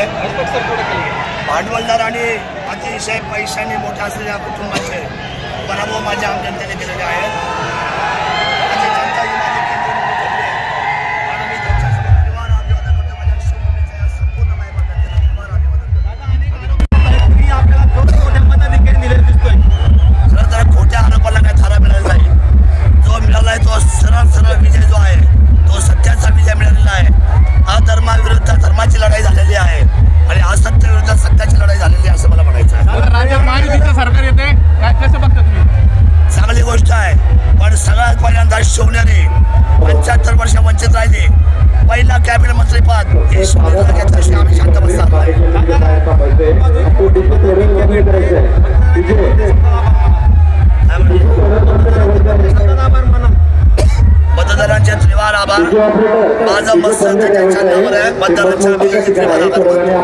आहे. भांडवलदार आणि अतिशय पैशाने मोठ्या असलेल्या कुटुंबाचे पराभव माझ्या जनतेने केलेले आहेत. खोट्या आरोपाला काय थारा मिळाला नाही. जो मिळाला आहे तो सरळ विजय जो आहे तो सत्याचा विजय मिळालेला आहे. अधर्माविरुद्ध धर्माची लढाई झालेली आहे आणि असत्य विरुद्ध सत्याची लढाई झालेली आहे असं मला म्हणायचं आहे. राज्यात महायुतीचं सरकार येते काय कसं बघता तुम्ही? चांगली गोष्ट आहे, पण सगळ्यात पहिल्यांदा शिवनेरी 75 वर्ष वंचित राहिले. पहिला कॅबिनेट मंत्रीपद हे शिवनेरीला घेतल्याशिवाय आम्ही शांत बसणार नाही. मतदारांचे त्रिवार आभार. माझं मत त्यांच्या नावावर आहे. मतदारांच्या त्रिवार आभार.